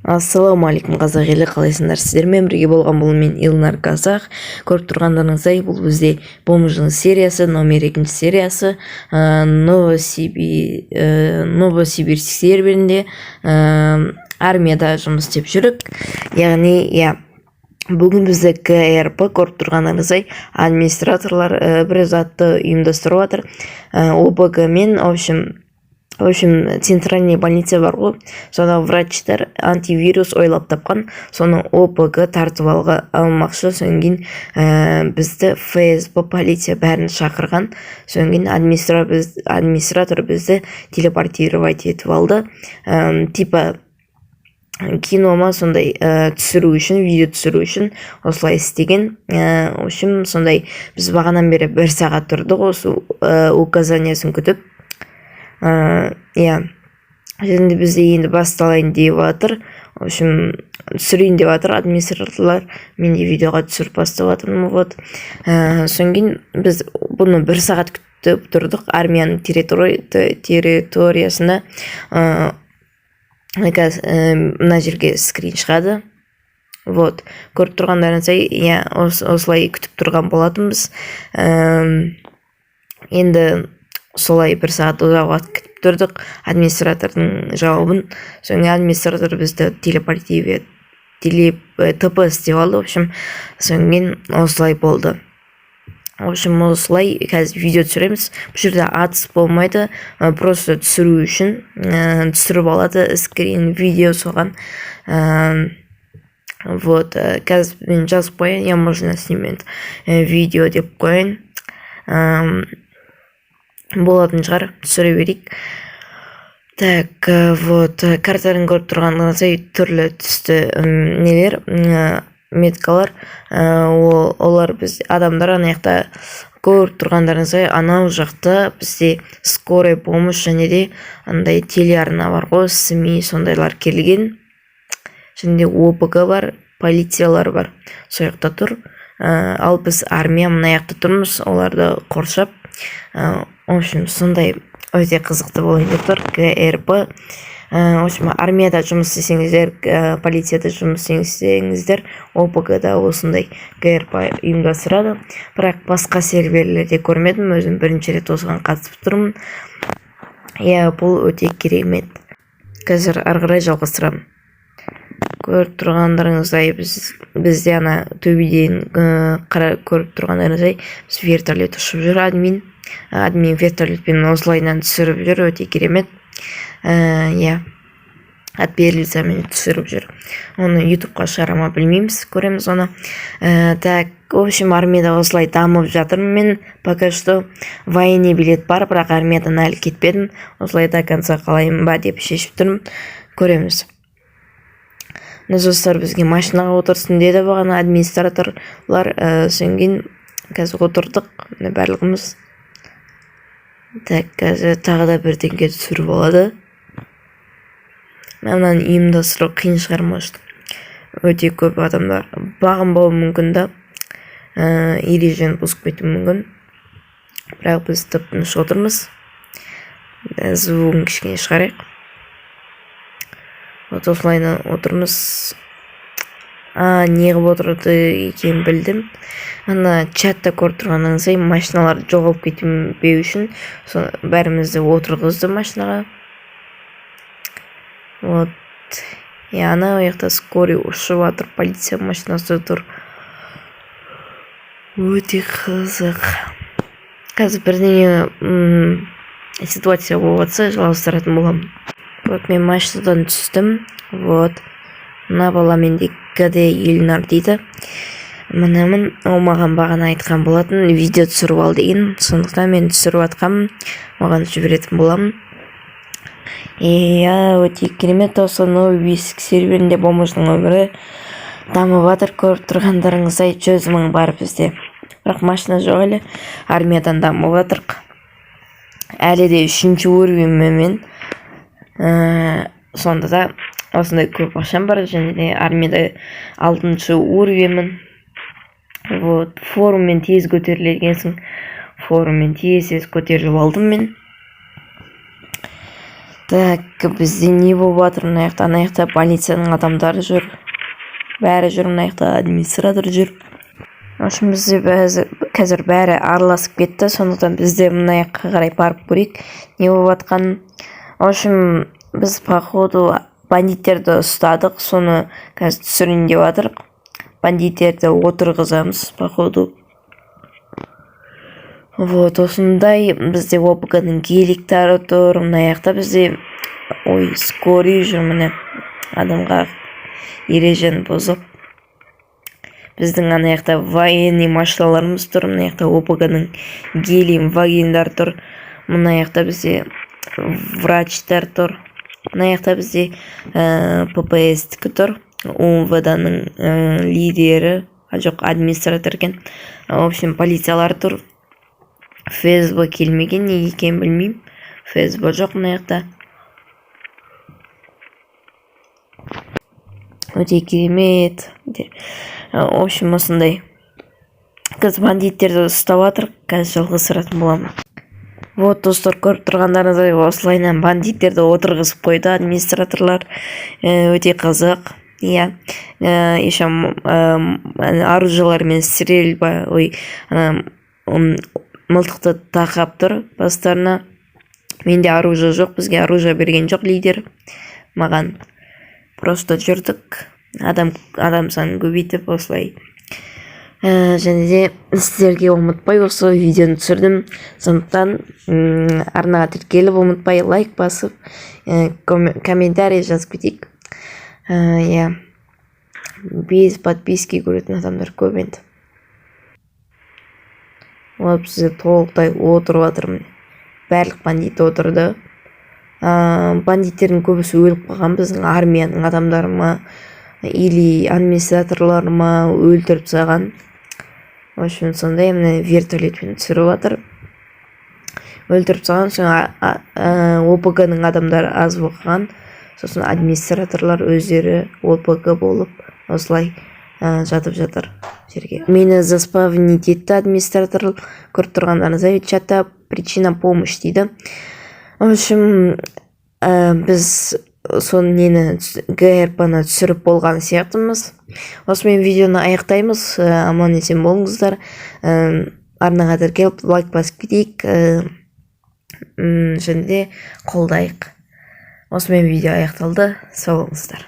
Ассалаумағалейкум қазақ елі, қалайсыңдар? Сіздермен бірге болған бұл мен Илнар Казах. Көріп тұрғандарыңыздай, бұл бізде бомжының сериясы, номер 2 сериясы, Новосибирск серверінде армияда жұмыс істеп жүрік. Яғни, бүгін бізді КРП, көріп тұрғандарыңыздай, администраторлар бір затты ұйымдастырып жатыр. ОПГ мен, в общем, центральный больница бар ғой, соны врачтар антивирус ойлап тапқан, соны ОПГ тартып алмақшы. Содан кейін бізді ФСБ полиция бәрін шақырған. Содан кейін администратор бізді телепортировать етіп алды. Типа кинома сондай түсіру үшін, видео түсіру үшін осылай істеген. В общем, сондай біз бағанан бері 1 сағат тұрдық осы указаниясын күтіп. Енді бізде енді басталайын деп жатыр. В общем, түсірейін деп жатыр администраторлар. Мен де видеоға түсіріп бастап жатырмын. Содан кейін біз бұны 1 сағат күтіп тұрдық. Армияның территориясында мына жерге скрин шығады. Көріп тұрғандарыңыздай, осылай күтіп тұрған болатынбыз. Енді солай 1 сағат ұзақ уақыт күтіп тұрдық администратордың жауабын. Соң администратор бізді ТПС деп алды. В общем, соң кейін осылай болды. В общем, осылай қазір видео түсіреміз. Бұл жерде атыс болмайды, просто түсіру үшін түсіріп алады скрин видео соған. Қазір мен жазып қояйын, можно снимать видео деп қояйын. Болатын шығар, түсіре берейік. Картадан көріп тұрғаныңыздай түрлі түсті нелер, меткалар. Олар біз адамдар анаяқта көріп тұрғандарыңыздай, анау жақта бізде скорая помощь және де андай телеарна бар ғой, СМИ сондайлар келген. Және де ОПГ бар, полициялар бар. Сол жақта тұр. Ал біз армия мына жақта тұрмыз, оларды қоршап. В общем, сондай өте қызықты болайын деп тұр. КРП. В общем, армияда жұмыс істесеңіздер, полицияда жұмыс істесеңіздер, ОПГ-да осындай КРП ұйымдастырады. Бірақ басқа серверлерде көрмедім, өзім бірінші рет осыған қатысып тұрмын. Бұл өте керемет. Қазір ары қарай жалғастырамын. Көріп тұрғандарыңыздай, бізде ана төбеден көріп тұрғандарыңыздай, біз вертолет ұшып жүр. Админ вертолетпен осылайынан түсіріп жүр, өте керемет. Отберлицамен түсіріп жүр. Оны ютубқа шығарама білмейміз, көреміз оны. В общем, армияда осылай дамып жатырмын мен. Пока что военный билет бар, бірақ армиядан әлі кетпедім. Осылай до конца қалайын ба деп шешіп тұрмын, көреміз. Достар, бізге машинаға отырсын деді бағана администраторлар. Содан кейін қазір отырдық барлығымыз. Қазір тағы да бірдеңе түсіріп алады. Мәннен ұйымдастыру қиын шығармашты. Өте көп адамдар бағынбауы мүмкін да, ережені бұзып кетуі мүмкін. Бірақ біз тып-тыныш отырмыз. Звугын кішкене шығарайық. Осылайынан отырмыз. Неғып отырды екен білдім. Ана чатта көріп тұрғаныңыздай, машиналар жоғалып кетпеу үшін бәрімізді отырғызды машинаға. Ана ояқта скорый ұшып жатыр, полиция машинасы тұр. Өте қызық. Қазір бірдеңе ситуация болып жатса, жалғастыратын боламын. Мен машинадан түстім. Мына бала менде КД Илнар дейді. Мұнамын, ол маған бағана айтқан болатын, видео түсіріп ал деген. Сондықтан мен түсіріп атқанмын, маған жіберетін боламын. Өте керемет. Осы Новосибирск серверінде бомжының өмірі дамып жатыр. Көріп тұрғандарыңыздай 100 мың бар бізде. Бірақ машина жоқ әлі. Армиядан дамып жатырық. Әлі де 3-ші уровеньмен. Сонда да осындай көп ақшам бар, және де армияда 6-ші уровеньмін. Форуммен тез көтерілгенсің. Форуммен тез көтеріліп алдым мен. Так, бізде не болып жатыр мына жақта полицияның адамдары жүр, бәрі жүр, мына жақта администратор жүр. В общем, бізде қазір бәрі араласып кетті, сондықтан бізде мына жаққа қарай барып көрейік не болып жатқанын. В общем, біз походу бандиттерді ұстадық, соны қазір түсірейін деп жатырмық. Бандиттерді отырғызамыз походу. Вот, осындай бізде ОПГ-ның геликтары тұр, мына жақта бізде скорый жүр, міне адамға ережені бұзып. Біздің ана жақта военный машиналарымыз тұр, мына жақта ОПГ-ның гелим вагендар тұр, мына жақта бізде врачтар тұр, мына жақта бізде ППС-тікі тұр, УМВД-ның лидері, жоқ администратор екен. В общем, полициялар тұр. ФСБ келмеген, неге екенін білмеймін. ФСБ жоқ мына жақта. Өте керемет. В общем, осындай. Қазір бандиттерді ұстап жатыр, қазір жалғастыратын боламын. Вот, достар, көріп тұрғандарыңыздай осылайынан бандиттерді отырғызып қойды администраторлар. Өте қызық. Иә, еще оружиелармен стрельба, мылтықты тақап тұр бастарына. Менде оружие жоқ, бізге оружие берген жоқ лидер. Маған просто жүрдік, адам санын көбейтіп осылай. Және де сіздерге ұмытпай осы видеоны түсірдім. Сондықтан арнаға тіркеліп ұмытпай лайк басып, комментарий жазып кетейік. Иә, без подписки көретін адамдар көп енді. Олар бізде толықтай отырып жатырмын. Барлық бандит отырды. Бандиттердің көбісі өліп қалған, біздің армияның адамдары ма, или администраторлар ма өлтіріп тастаған. В общем, сондай міне вертолетпен түсіріп жатыр. Өлтіріп тастаған, соң ОПГ-ның адамдары аз болған. Сосын администраторлар өздері ОПГ болып осылай жатып жатыр жерге. Мені заспавнить етті администратор, көріп тұрғандарыңыздай, чатта причина помощь дейді. В общем, біз соны нені ГРП-ны түсіріп болған сияқтымыз. Осымен видеоны аяқтаймыз. Аман есен болыңыздар. Арнаға тіркеліп лайк басып кетейік. Және де қолдайық. Осымен видео аяқталды. Сау болыңыздар.